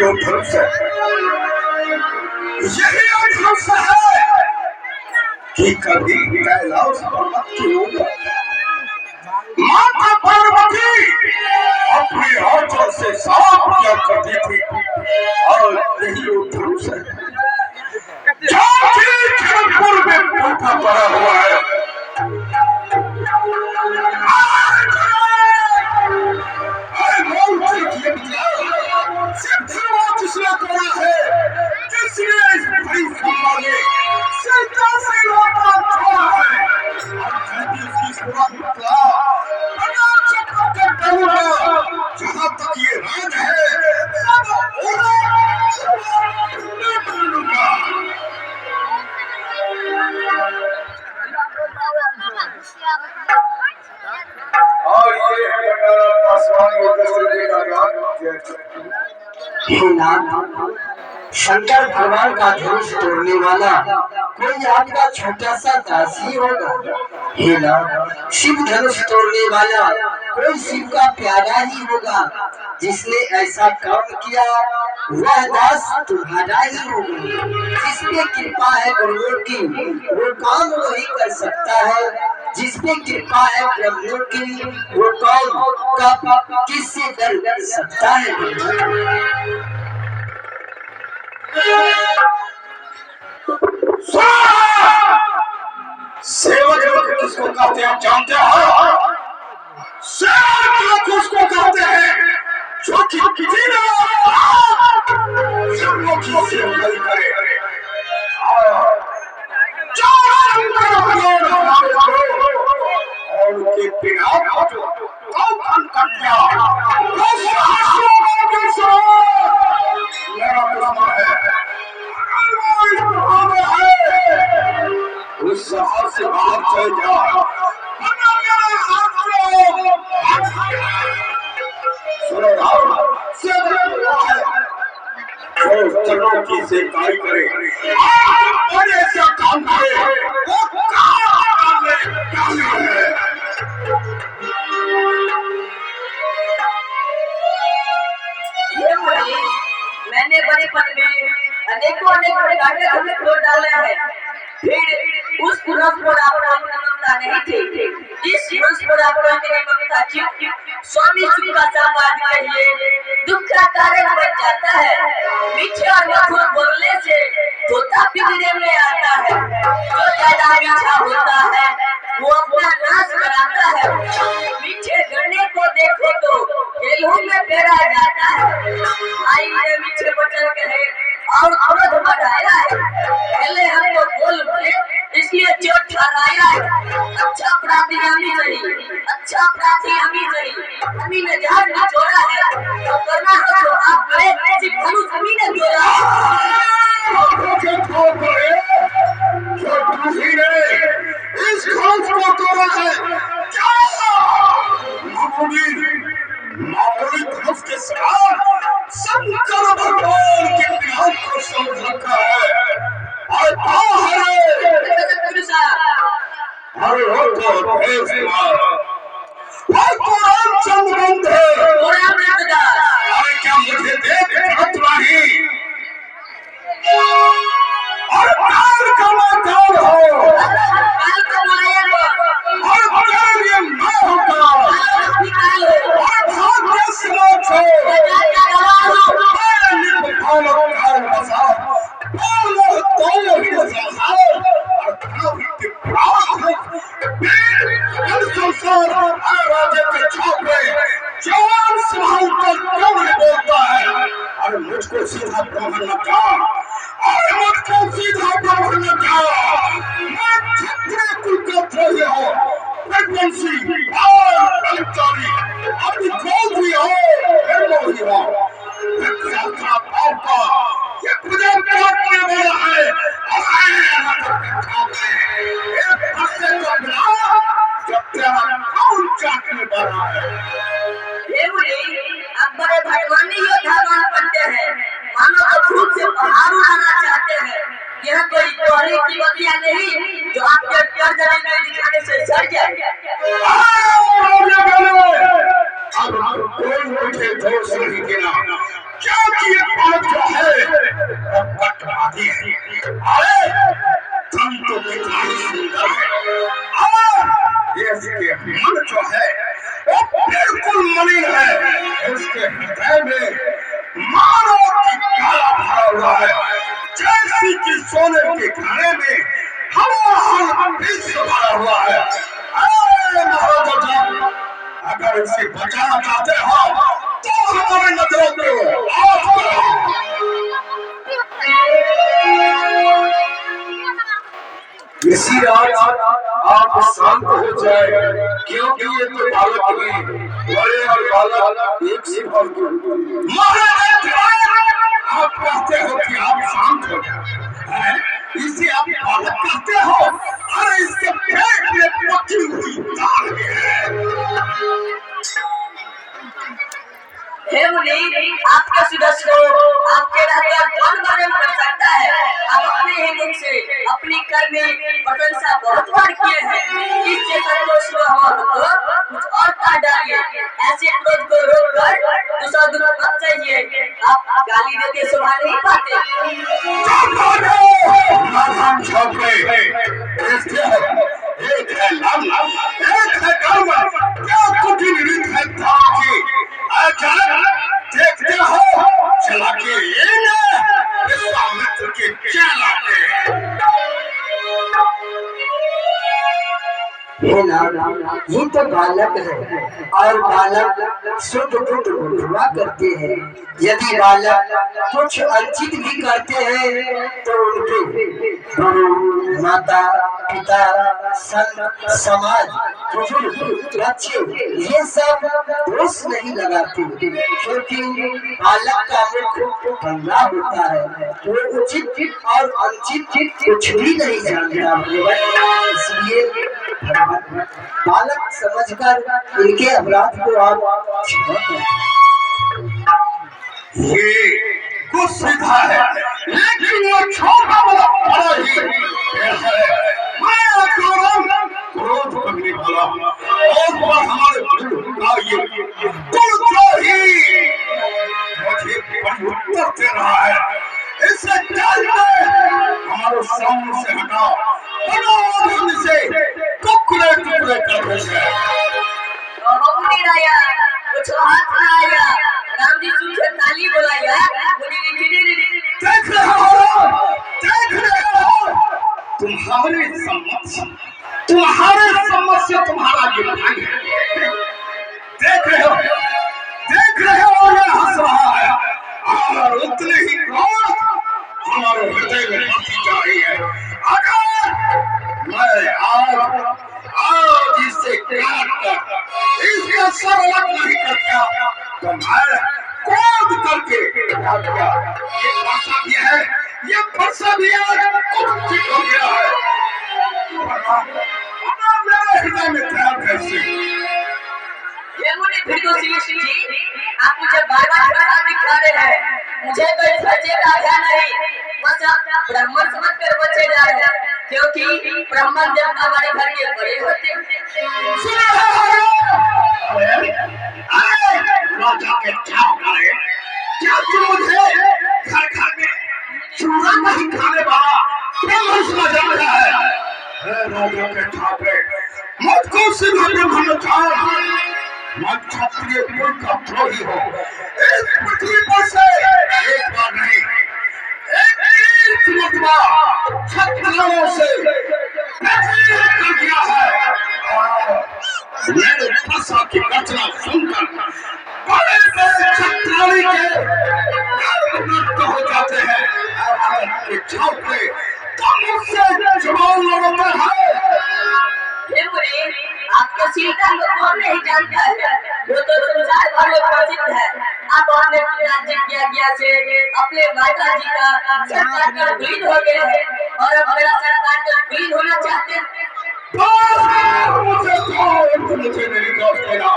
धनुष है, यही धनुष है कि कभी कैलाश पर्वत के ऊपर माता पार्वती अपने हाथों से सांप किया करती थी, और यही वो धनुष है जो जनकपुर में टूटा पड़ा हुआ है। जिसने तोड़ा है, जिसने इस भाई संभाले सीता से लौटा छोड़ा है, उसकी सेवा बतला जहां तक ये राज है और ये शंकर भगवान का धनुष तोड़ने वाला कोई आपका छोटा सा दासी होगा। हे नाथ, शिव धनुष तोड़ने वाला कोई शिव का प्यारा ही होगा। जिसने ऐसा काम किया वह दास तुम्हारा ही होगा। जिसपे कृपा है गुरुओं की वो काम वही कर सकता है। जिसपे कृपा है ब्रह्मों की वो कौन किससे डर कर सकता है। सेवक किसको कहते हैं जानते हो? सेवक किसको कहते हैं जो कि किसी ने सेवकाई करे और उनके बिना कर दिया उस शहर से बाहर चल जाओ। चरणों की सेवकाई करे और ऐसा काम करे वो मैंने बचपन में अनेकों प्रकार के धनुष तोड़ डाले हैं। फिर उस धनुष पर आपको ममता नहीं थी। इस धनुष पर आपको ममता क्यों? स्वामी शिव का संवाद कहिए दुख का कारण बन जाता है। मीठे और मधुर बोलने से तोता पिंजरे में आता है। जो ज्यादा मीठा होता है वो अपना नाश कराता है। मीठे गन्ने को देखो तो केलों में पेरा जाता है। आई ने मीठे वचन कहे और क्रोध बढ़ाया है। पहले हमको बोल उठे इसलिए चोट ठहराया है। अच्छा अपराधी हमी नहीं, अच्छा अपराधी हमी नहीं। हमी ने जहर निचोड़ा है तो करना हो तो आप करे। सिर्फ धनुष हमी ने तोड़ा इस धनुष को तोड़ा है। मामूली धनुष के साथ शंकर भगवान के ज्ञान को समझ रखा है। और हरे हो तो रामचंद्र बंद है। अरे क्या मुझे देख नहीं और काल का मातार हो और कार्य न होगा और भाग्य समाज हो मुझको सीधा ब्राह्मण न कहा और मुझको सीधा ब्राह्मण न कहा। मैं क्षत्रिय कुल का द्रोही हो, रघुवंशी और ब्रह्मचारी। अभी कौन भी हो निर्मोही हो। पापा ये प्रजा काटने वाला है जब तेरा कौन चाटने वाला है। अब बड़े भगवानी योद्धा बन पड़ते हैं। मानो तो खुद से पहाड़ उड़ाना चाहते हैं। यह कोई तोहरी की बतिया नहीं जो आपके गर्दन में दिखाने से सड़ जाए। अब कोई मुझे दोष नहीं देना क्योंकि ये बालक जो है वो पटवादी है। अरे तन तो कितना ही सुंदर है और इसके मन जो है वो बिल्कुल मलिन है। इसके हृदय में मानो कि काला भरा हुआ है, जैसे कि सोने के घड़े में हवा विष भरा हुआ है। अरे महाराजा, अगर इसे बचाना चाहते हो तो हमारे नजरों को ऑफ करो। इसी रात आप शांत हो जाए, क्योंकि ये तो बालक में बड़े और बालक एक से और महाराज, आप कहते हो कि आप शांत हो जाए, इसे आप बालक कहते हो? अरे इसके पेट में पकी हुई दाल है। हे मुनि, आपके सुदर्शन को आपके रहकर कौन वर्णन कर सकता है? आप अपने ही मुख से अपनी कर्मी प्रशंसा बहुत बार किए हैं। इससे संतोष न हो तो कुछ और कह डालिए। ऐसे क्रोध को रोककर दूसरा दुख मत चाहिए। आप गाली देते शोभा नहीं पाते। एक है लाल, एक है काला, क्या कुटिल रीत है ताकि देखते हो चला के विश्वामित्र के चला के। हे नाथ, ये तो बालक है और बालक शुद्ध बुद्ध हुआ करते हैं। यदि बालक कुछ अनुचित भी करते हैं तो उनके गुरु, माता, पिता, संत, समाज, बुजुर्ग, बच्चे ये सब दोष नहीं लगाते, क्योंकि बालक का मुख गंगा होता है। वो उचित और अनुचित कुछ भी नहीं जानता। इसलिए बालक समझकर इनके अपराध को आप क्षमा करें। ये कुछ सीधा है, लेकिन वो छोटा बड़ा ही है। मैं क्रोध करने वाला और हमारे का ये ही मुझे उत्तर दे रहा है। इसे हमारे सामने से हटा से टुकड़े टुकड़े कर देंगे। कुछ हाथ आया, राम जी सुन के ताली बुलाया। देख रहे हो, तुम्हारे सम्मत से तुम्हारा ये भाई है। देख रहे हो ये हंस रहा है और उतने ही क्रोध हमारे हृदय में बढ़ती जा रही है। अगर मैं आज इसे काट कर इसका सर अलग नहीं करता तो मैं क्रोध करके ये भाषा भी है, ये फरसा भी है, कुछ हो गया है। मेरे हृदय में प्यार कैसे? ये मुझे फिर तो जी, आप मुझे बार-बार दिखा रहे हैं। मुझे तो इस बच्चे का ध्यान नहीं, बस आप ब्राह्मण समझ कर बचे जा रहे हैं, क्योंकि ब्राह्मण जब हमारे घर के बड़े होते हैं। राजा के क्या तुम मुझे घर में चूड़ा नहीं खाने वाला ब्राह्मण समझ रहा है? राजा के ठाकरे मुझको सीधा ब्राह्मण था। मैं क्षत्रिय कुल का द्रोही हो। इस पृथ्वी पर से एक बार नहीं, एक मरतबा क्षत्रियों से कर दिया है। मेरे भाषा की रचना सुनकर बड़े बड़े क्षत्रिय के नष्ट हो जाते हैं। के छापे तो मुझसे जवाब लगाता है। आपको सीता लोग नहीं जानता है, वो तो संसार भर में प्रसिद्ध है। आप अपने पिताजी की आज्ञा से अपने माता जी का सरकार कर विलीन हो गए हैं और अब मेरा सरकार कर विलीन होना चाहते हैं। मुझे मेरी दोस्त देना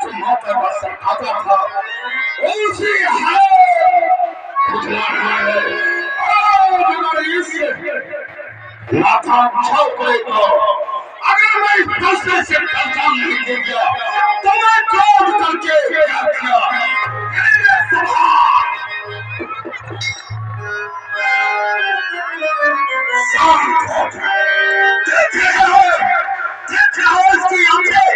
जो माता का सरकाता था उसी है माथा छाव करे तो अगर मैं इस फैसले से पहचान नहीं दे गया तो मैं क्रोध करके क्या किया? शांत हो जाए। देख रहे हो इसकी आंखें?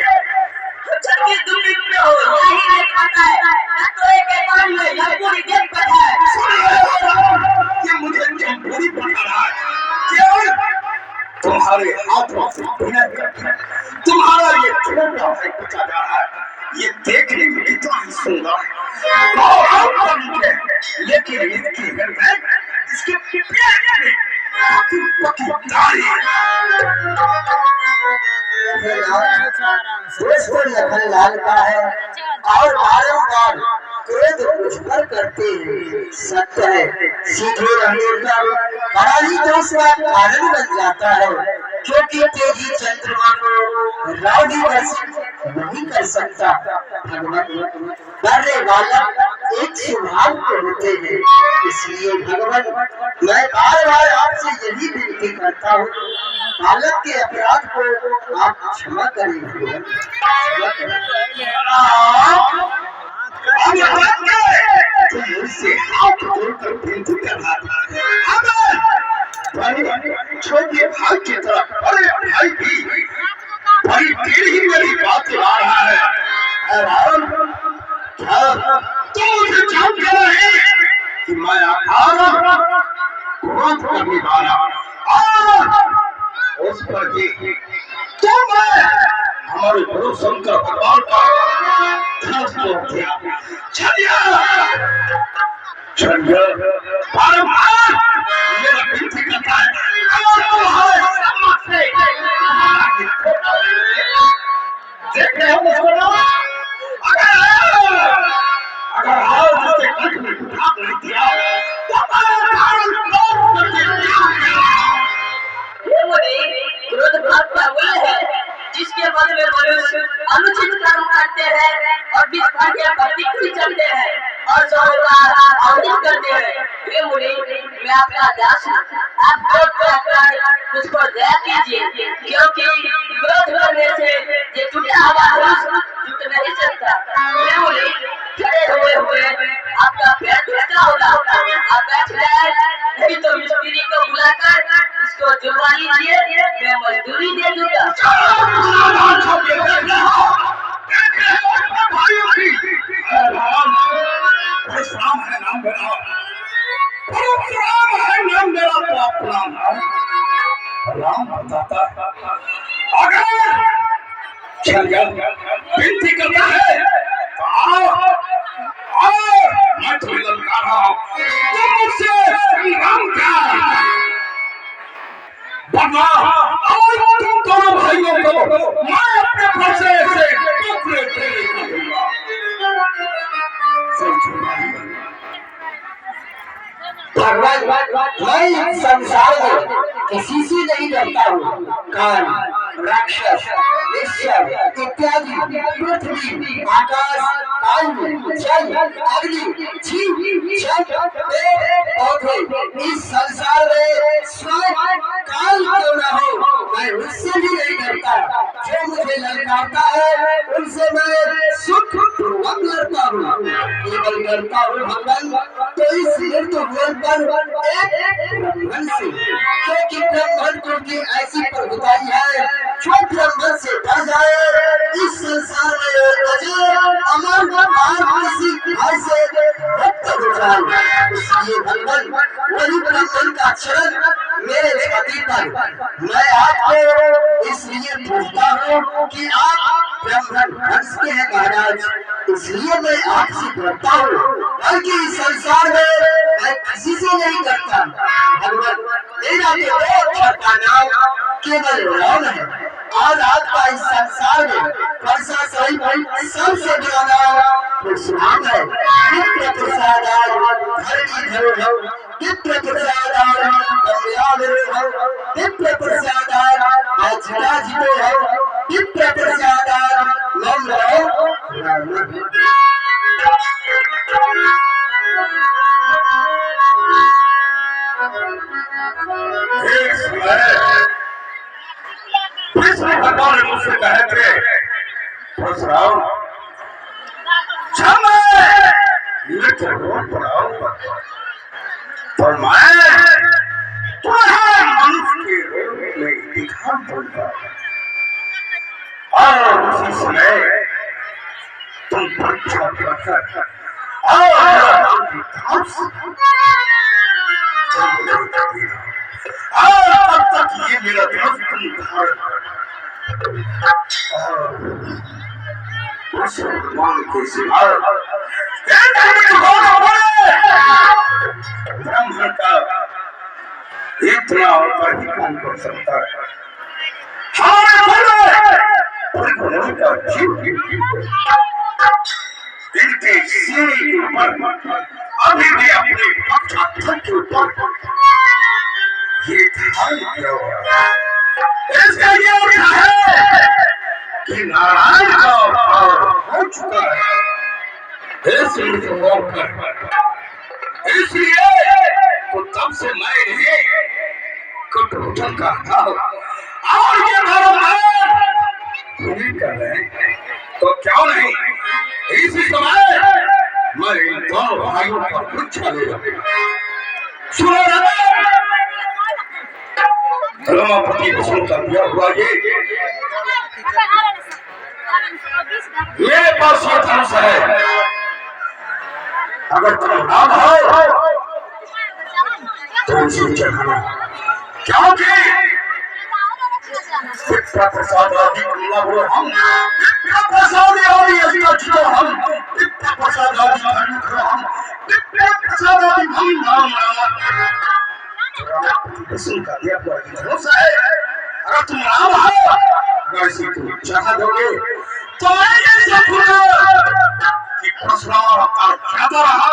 जल्दी दूरी पे हो, यही नहीं पता है ना तो एक बार में या पूरी दिन पर है। ये मुझे क्यों बुरी पकड़ रहा है? क्यों? तुम्हारे हाथों से विनय करके तुम्हारा ये छोटा भाई बचा जा रहा है। ये देखने में कितना ही सुंदर है और है, लेकिन इसकी हृदय इसके पेट में पकी दाढ़ी दोस्तों लखनलाल का है और बारंबार क्रोध मुझपर करते हैं। सत्य है सीधे रहने का बड़ा ही दोष का कारण बन जाता है, क्योंकि तेजी चंद्रमा को रावड़ी नहीं कर सकता। भगवान डरने वाला एक स्वभाव के होते हैं, इसलिए भगवान मैं बार बार आपसे यही विनती करता हूँ, बालक के अपराध को आप क्षमा करें। मुझसे हाथ जोड़कर विनती कर रहा था। छोटे भाई की तरह बड़े भाई भी बड़ी टेढ़ी मेरी बात ला रहा है। रावण तुम मुझे जान कर रहे कि मैं क्रोध करने वाला और उस पर भी तो मैं हमारे गुरु शंकर भगवान का ध्यान तोड़ दिया। चलिए बारंबार मेरा विनती करता है अगर तुम्हारे सम्मत से देख रहे हो मुझको ना, अगर हाथ से कट में उठा नहीं दिया तो क्रोध भाग का मूल है, जिसके मन में मनुष्य अनुचित कर्म करते हैं और विस्फाट भक्ति चलते हैं और अवहित करते हैं। हे मुनि, मैं आपका दास हूं, आप क्रोध कर मुझ पर दया कीजिए, क्योंकि क्रोध करने से ये टूटा हुआ धनुष टूट नहीं सकता। हे मुनि, खड़े हुए आपका पैर टूटता होगा, आप बैठ जाए, नहीं तो मिस्त्री को बुलाकर इसको जुड़वा लीजिए, मैं मजदूरी दे दूंगा। राम है नाम मेरा, परशुराम है नाम मेरा, तो अपना नाम राम बताता है। अगर चलिए विनती करता है तो आओ मैं तुम्हें ललकार रहा हूं, तुम मुझसे संग्राम कर वरना और तुम दोनों भाइयों को मैं अपने फंसे से टुकड़े टुकड़े कर दूंगा। भगवान मैं संसार में किसी से नहीं डरता हूँ। काल, राक्षस, ईश्वर इत्यादि पृथ्वी, आकाश, वायु, जल, अग्नि, जीव, जल, पेड़, पौधे, इस संसार में स्वयं काल क्यों न हो, मैं उससे भी नहीं डरता। जो मुझे ललकारता है उनसे मैं सुख पूर्वक लड़ता हूँ। केवल डरता हूँ भगवान तो इस मृत्यु पर ब्राह्मण से, क्योंकि ब्राह्मण को की ऐसी प्रभुताई है जो ब्राह्मण से डर जाए इस संसार में अजय अमर और किसी घर से मुक्त हो जाए। इसलिए भगवान वही ब्राह्मण का चरण मेरे छाती पर, मैं आपको इसलिए पूछता हूँ कि आप ब्राह्मण वंश के हैं महाराज, इसलिए मैं आपसे डरता हूँ, बल्कि इस संसार में मैं किसी से नहीं करता। भगवान मेरा तो का नाम केवल राम है और आपका इस संसार में वर्षा सही सबसे बड़ा नाम परशुराम है। विप्र प्रसादाय धरणी धरो, विप्र प्रसादाय कल्याण हो, विप्र प्रसादाय अजराजितो हो, विप्र प्रसादाय मम रहो। भीष्म भगवान मुझसे कहे थे परशुराम पर मैं तुम्हें मनुष्य के रूप में दिखा दूंगा और उसी समय तुम परीक्षा कर और तब तक ये मेरा धनुष तुम धारण उस भगवान के सिवा ब्राह्मण का इतना और ही कौन कर सकता है। का इनके सीने के ऊपर अभी भी अपने पक्षार्थन के ऊपर ये ध्यान किया हुआ इसका ये अर्थ है कि नारायण का अवतार हो चुका है। इसलिए तो तब से मैं इन्हें कटोटन करता हूँ और ये नहीं कर रहे तो क्यों नहीं इसी समय मैं इन दोनों भाइयों पर कुछ चलेगा। सुनो रमापति विष्णु का दिया हुआ ये मेरे पास ये धनुष है। अगर तुम नाम हो तो इसे चढ़ाना क्योंकि विद्या प्रसाद आदि हम विद्या प्रसाद आदि अधिक हम विद्या प्रसाद आदि हम विद्या प्रसाद आदि हम नाम विष्णु का दिया हुआ भरोसा है। अगर तुम नाम हो अगर इसे तुम चाह दोगे तो मैं ये सकूंगा कि परशुराम अवतार ज्यादा रहा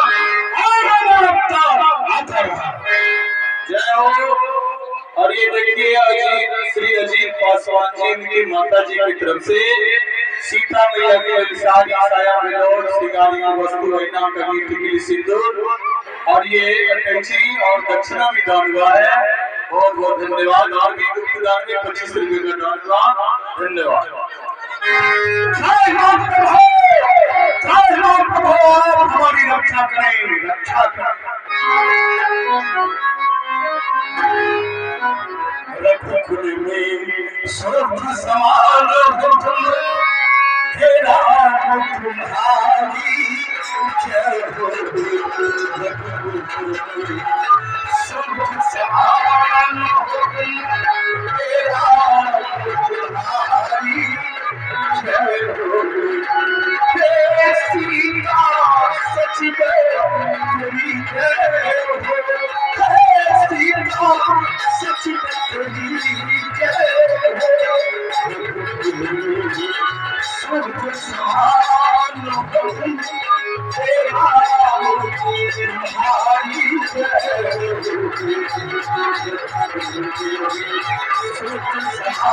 और राम अवतार आधा रहा। जय हो। और ये देखिए अजीत श्री अजीत पासवान जी उनकी माता जी की तरफ से सीता मैया के सारी छाया विलोर श्रृंगारी वस्तु वैना कवि टिकली सिंदूर और ये अटैची और दक्षिणा भी दान हुआ है। बहुत बहुत धन्यवाद। और भी गुप्त दान में 25 रुपये का दान हुआ। धन्यवाद। हमारी रक्षा करें रक्षा करें। रघुकुल में स्वर्ग समान हे राम तुम्हारी जय हो। स्वर्ग समान हे राम तुम्हारी जय हो। हे सीता सचिव तेरी जय हो। हे सीता सचिव तेरी जय हो। स्वर्ग समान हे राम तुम्हारी जय हो। स्वर्ग समान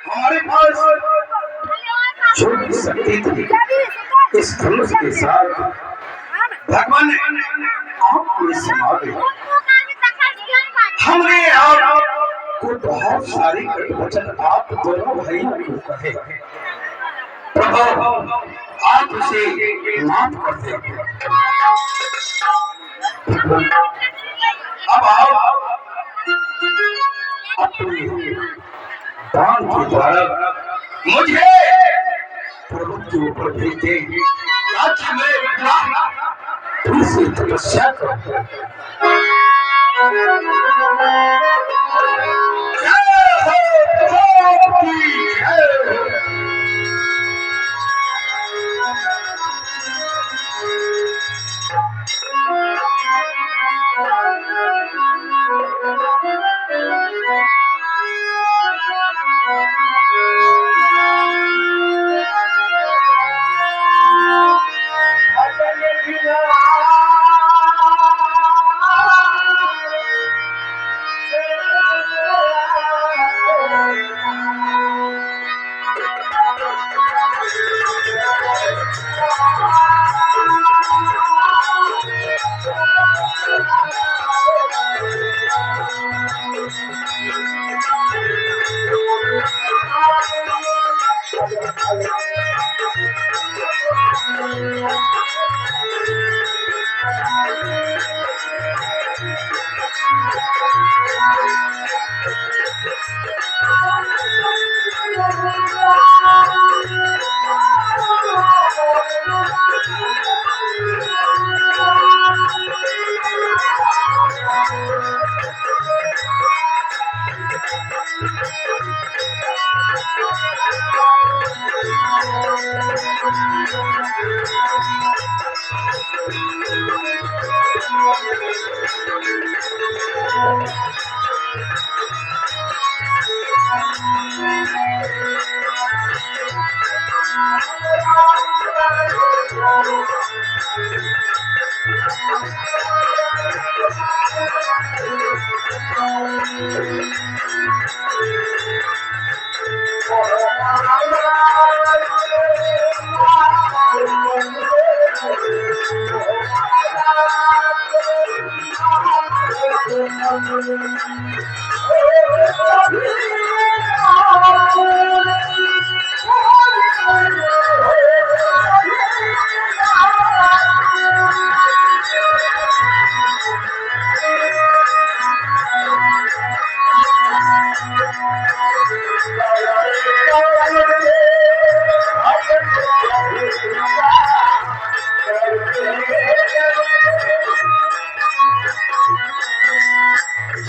हमारे पास छोटी शक्ति थी। इस धनुष के साथ भगवान ने आपको समा दिया। हमने आपको बहुत सारी वचन आप दोनों भाइयों को कहे प्रभु आप उसे माफ कर दें। अब आप अपने दान के द्वारा मुझे प्रभु के ऊपर भेज दें ताकि मैं फिर से तपस्या करूं।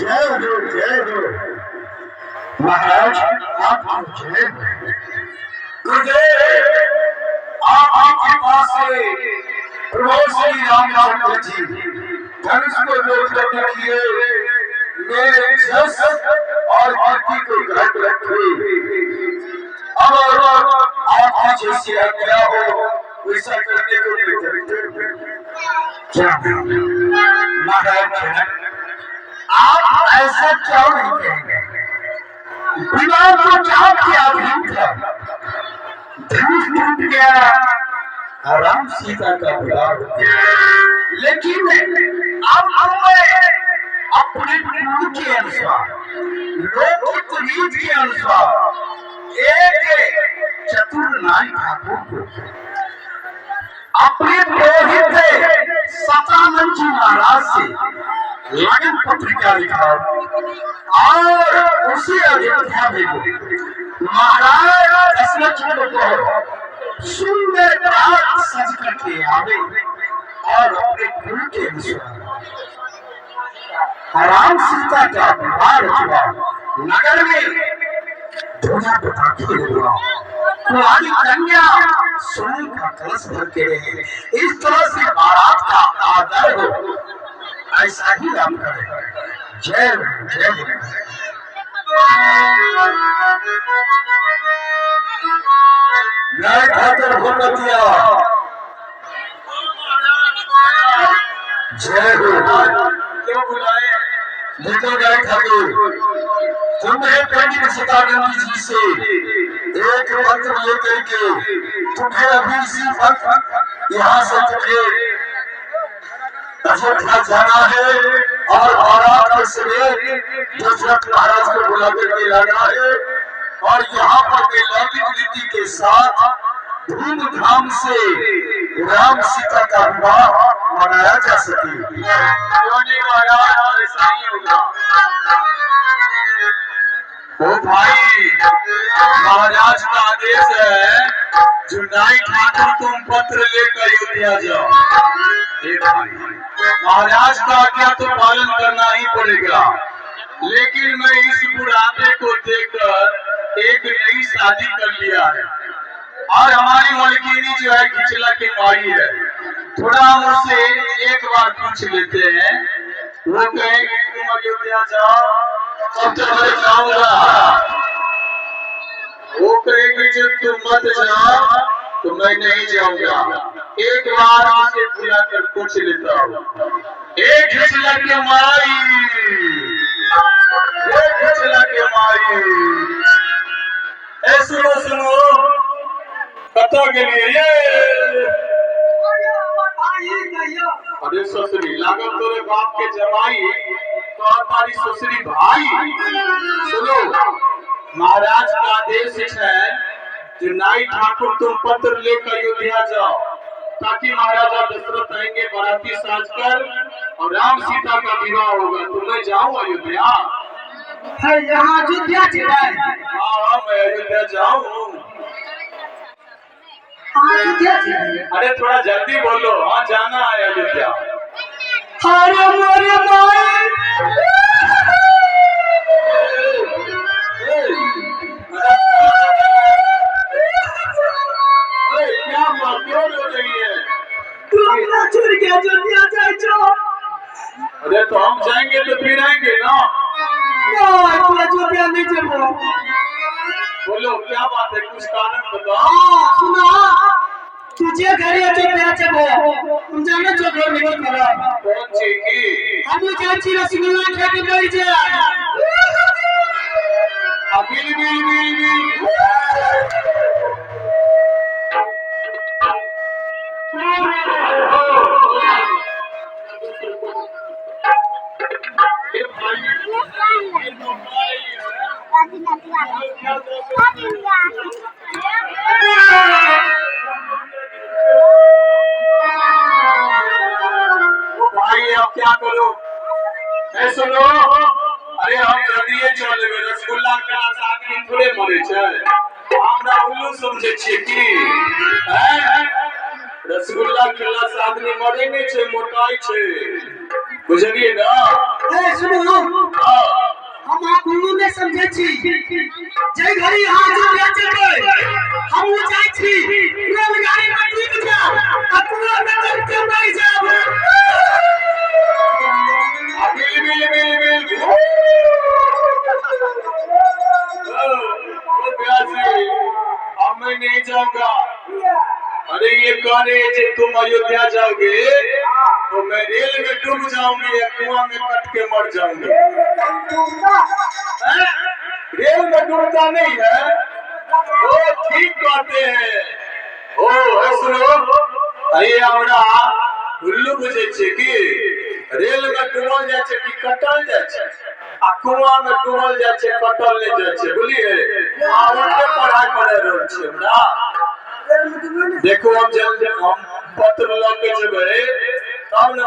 जय हो जय हो महाराज, आप जय गुरुदेव। आपके पास से प्रभु श्री रामचंद्र जी धनुष को रोक रखिए, मेरे जस और कीर्ति को घट रखे। अब आपकी जैसी आज्ञा हो वैसा करने को मैं तैयार हूं। क्या महाराज, आप ऐसा क्यों नहीं कहेंगे? विवाह तो चाह के अधीन था, धनुष टूट गया, राम सीता का विवाह हो गया, लेकिन अब मैं अपने गुरु के अनुसार, लोक रीत के अनुसार एक चतुर नारी ठाकुर को अपने पुरोहित सतानंद जी महाराज से लगन पत्रिका लिखा और उसी अयोध्या भेजो। महाराज दशरथ को सुंदर बात सज करके आवे और अपने गुरु के अनुसार राम सीता का विवाह हुआ, नगर में धूना पटाखे हुआ, कुमारी कन्या सोने का कलश भर के रहे। इस तरह से बारात का आदर हो, ऐसा ही राम करे। जय जय जय ठाकुर भूपतिया, जय हो। क्यों बुलाए? देखो जय ठाकुर, तुम्हें पंडित सतानंद जी से एक पत्र लेकर के तुम्हें अभी इसी वक्त यहाँ से तुम्हें अयोध्या जाना है और बारात के समेत दशरथ महाराज को बुला करके लाना है और यहाँ पर लौकिक रीति के साथ धूमधाम से राम सीता का विवाह मनाया जा सके। ऐसा ही होगा। ओ भाई, महाराज का आदेश है, जुनाई ठाकुर तुम पत्र लेकर अयोध्या जाओ। भाई, महाराज का आज्ञा तो पालन करना ही पड़ेगा, लेकिन मैं इस बुढ़ापे को देखकर एक नई शादी कर लिया है और हमारी मलकिनी जो है खिचला की माई है। थोड़ा हम उससे एक बार पूछ लेते हैं, वो कहेगी तुम अयोध्या जाओ तब तो मैं जाऊंगा, वो कहेगी जब तुम मत जाओ तो मैं नहीं जाऊंगा। एक बार उसे बुलाकर पूछ लेता हूँ। एक खिचला के माई, एक खिचला के माई, ए सुनो सुनो, कथा के लिए ये अरे ससुरी लागत तोरे बाप के जमाई तो तारी ससुरी भाई। सुनो, महाराज का आदेश है जुनाई ठाकुर तुम पत्र लेकर अयोध्या जाओ ताकि महाराजा दशरथ आएंगे बाराती साजकर और राम सीता का विवाह होगा। तो मैं जाऊँ अयोध्या? यहाँ अयोध्या जाए? हाँ मैं अयोध्या जाऊँ। अरे थोड़ा जल्दी बोलो। हाँ जाना है अयोध्या। अरे मोरे माई, क्या हुआ, क्यों रो रही है? हमरा छोड़ के अयोध्या जाए छो। अरे तो हम जाएंगे तो फिर आएंगे ना। नहीं तू अयोध्या नहीं जेबो। बोलो क्या बात है, कुछ कारण बताओ। हाँ सुना, तुझे घर अयोध्या जेबो, तुम जानो जो घर में की करा। कौन सी की? हम जाची रसगुल्ला खा के बैठ जा। Bill bill bill bill. भाई अब क्या करो? सुनो, अरे हम जल्दी चल रसगुल्ला के आदमी थोड़े मरे छे, हमरा उल्लू समझे छिए की? रसगुल्ला खेला से आदमी मरे नहीं छे, मोटाई छे, बुझलिए ना? ए सुनो, हम आप उल्लू ने समझे छी। जय घड़ी यहाँ अयोध्या चलबे, हम जाय छी रेलगाड़ी में टिक जा, अकुला में चढ़ के बैठ जाब। Bill bill bill bill. अब मैं नहीं जाऊंगा। अरे ये कह रहे हैं तुम अयोध्या जाओगे तो मैं रेल में डूब जाऊंगी या कुआं में कट के मर जाऊंगी। रेल में डूबता नहीं है। ओ ठीक कहते हैं। ओ सुनो, अरे हमरा उल्लू बुझे छे कि रेल में डूबल जाए छे कि कटल जाए छे, आ कुआं में डूबल जाए छे कटल नहीं जाए छे, बुझलिए? आउटे पढ़ाई करे रहल छे हमरा। देखो हम जल्दी हम पत्र लग के जेबै तब न